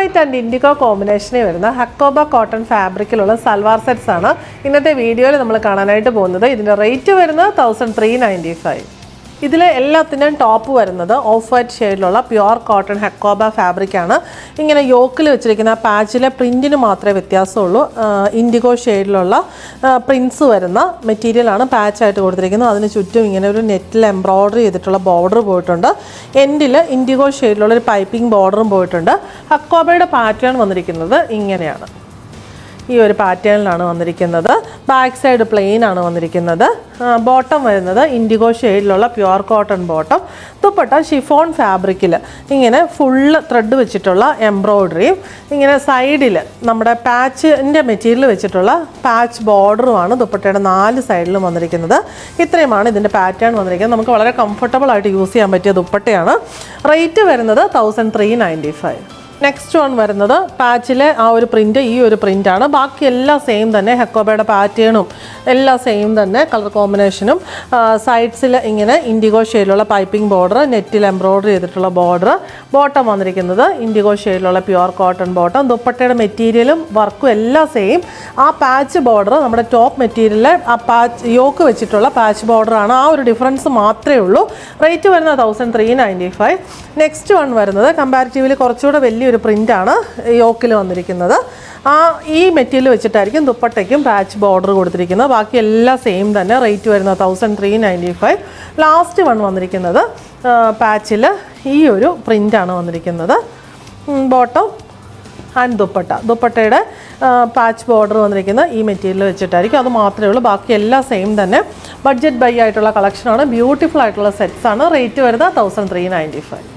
White and IndiGo കോമ്പിനേഷനിൽ വരുന്ന hakoba cotton ഫാബ്രിക്കിലുള്ള salwar sets ആണ് ഇന്നത്തെ വീഡിയോയിൽ നമ്മൾ കാണാനായിട്ട് പോകുന്നത്. ഇതിൻ്റെ റേറ്റ് വരുന്നത് 1395. ഇതിൽ എല്ലാത്തിൻ്റെയും ടോപ്പ് വരുന്നത് ഓഫ് വൈറ്റ് ഷെയ്ഡിലുള്ള പ്യുവർ കോട്ടൺ ഹക്കോബ ഫാബ്രിക്കാണ്. ഇങ്ങനെ യോക്കിൽ വെച്ചിരിക്കുന്ന പാച്ചിലെ പ്രിൻറ്റിന് മാത്രമേ വ്യത്യാസമുള്ളൂ. ഇൻഡിഗോ ഷെയ്ഡിലുള്ള പ്രിൻസ് വരുന്ന മെറ്റീരിയലാണ് പാച്ചായിട്ട് കൊടുത്തിരിക്കുന്നത്. അതിന് ചുറ്റും ഇങ്ങനെ ഒരു നെറ്റിൽ എംബ്രോയ്ഡറി ചെയ്തിട്ടുള്ള ബോർഡർ പോയിട്ടുണ്ട്. എൻഡിൽ ഇൻഡിഗോ ഷെയ്ഡിലുള്ള ഒരു പൈപ്പിംഗ് ബോർഡറും പോയിട്ടുണ്ട്. ഹക്കോബയുടെ പാറ്റേൺ വന്നിരിക്കുന്നത് ഇങ്ങനെയാണ്. ഈ ഒരു പാറ്റേണിലാണ് വന്നിരിക്കുന്നത്. ബാക്ക് സൈഡ് പ്ലെയിൻ ആണ് വന്നിരിക്കുന്നത്. ബോട്ടം വരുന്നത് ഇൻഡിഗോ ഷെയ്ഡിലുള്ള pure cotton bottom. Dupatta chiffon ഫാബ്രിക്കിൽ ഇങ്ങനെ ഫുള്ള് ത്രെഡ് വെച്ചിട്ടുള്ള എംബ്രോയ്ഡറിയും ഇങ്ങനെ സൈഡിൽ നമ്മുടെ പാച്ചിൻ്റെ മെറ്റീരിയൽ വെച്ചിട്ടുള്ള പാച്ച് ബോർഡറുമാണ് ദുപ്പട്ടയുടെ 4 സൈഡിലും വന്നിരിക്കുന്നത്. ഇത്രയുമാണ് ഇതിൻ്റെ പാറ്റേൺ വന്നിരിക്കുന്നത്. നമുക്ക് വളരെ കംഫർട്ടബിൾ ആയിട്ട് യൂസ് ചെയ്യാൻ പറ്റിയ ദുപ്പട്ടയാണ്. റേറ്റ് വരുന്നത് 1395. നെക്സ്റ്റ് വൺ വരുന്നത് പാച്ചിലെ ആ ഒരു പ്രിൻറ്റ്, ഈ ഒരു പ്രിൻ്റാണ്. ബാക്കി എല്ലാം സെയിം തന്നെ. ഹക്കോബയുടെ പാറ്റേണും എല്ലാം സെയിം തന്നെ. കളർ കോമ്പിനേഷനും സൈഡ്സിൽ ഇങ്ങനെ ഇൻഡിഗോ ഷെയ്ഡിലുള്ള പൈപ്പിംഗ് ബോർഡർ, നെറ്റിൽ എംബ്രോയ്ഡറി ചെയ്തിട്ടുള്ള ബോർഡർ. ബോട്ടം വന്നിരിക്കുന്നത് ഇൻഡിഗോ ഷെയ്ഡിലുള്ള പ്യുവർ കോട്ടൺ ബോട്ടം. ദുപ്പട്ടയുടെ മെറ്റീരിയലും വർക്കും എല്ലാം സെയിം. ആ പാച്ച് ബോർഡർ നമ്മുടെ ടോപ്പ് മെറ്റീരിയലിൽ ആ പാച്ച് യോക്ക് വെച്ചിട്ടുള്ള പാച്ച് ബോർഡറാണ്. ആ ഒരു ഡിഫറൻസ് മാത്രമേ ഉള്ളൂ. റേറ്റ് വരുന്നത് 1395. നെക്സ്റ്റ് വൺ വരുന്നത് കമ്പാരിറ്റീവ്ലി കുറച്ചുകൂടെ വലിയൊരു പ്രിൻ്റാണ് യോക്കിൽ വന്നിരിക്കുന്നത്. ഈ മെറ്റീരിയൽ വെച്ചിട്ടായിരിക്കും ദുപ്പട്ടയ്ക്കും പാച്ച് ബോർഡർ കൊടുത്തിരിക്കുന്നത്. ബാക്കി എല്ലാം സെയിം തന്നെ. റേറ്റ് വരുന്നത് 1395. ലാസ്റ്റ് വൺ വന്നിരിക്കുന്നത് പാച്ചിൽ ഈ ഒരു പ്രിൻ്റാണ് വന്നിരിക്കുന്നത്. ബോട്ടം ആൻഡ് ദുപ്പട്ടയുടെ പാച്ച് ബോർഡർ വന്നിരിക്കുന്നത് ഈ മെറ്റീരിയൽ വെച്ചിട്ടായിരിക്കും. അത് മാത്രമേ ഉള്ളൂ. ബാക്കി എല്ലാം സെയിം തന്നെ. ബഡ്ജറ്റ് ബൈ ആയിട്ടുള്ള കളക്ഷനാണ്. ബ്യൂട്ടിഫുൾ ആയിട്ടുള്ള സെറ്റ്സാണ്. റേറ്റ് വരുന്നത് 1395.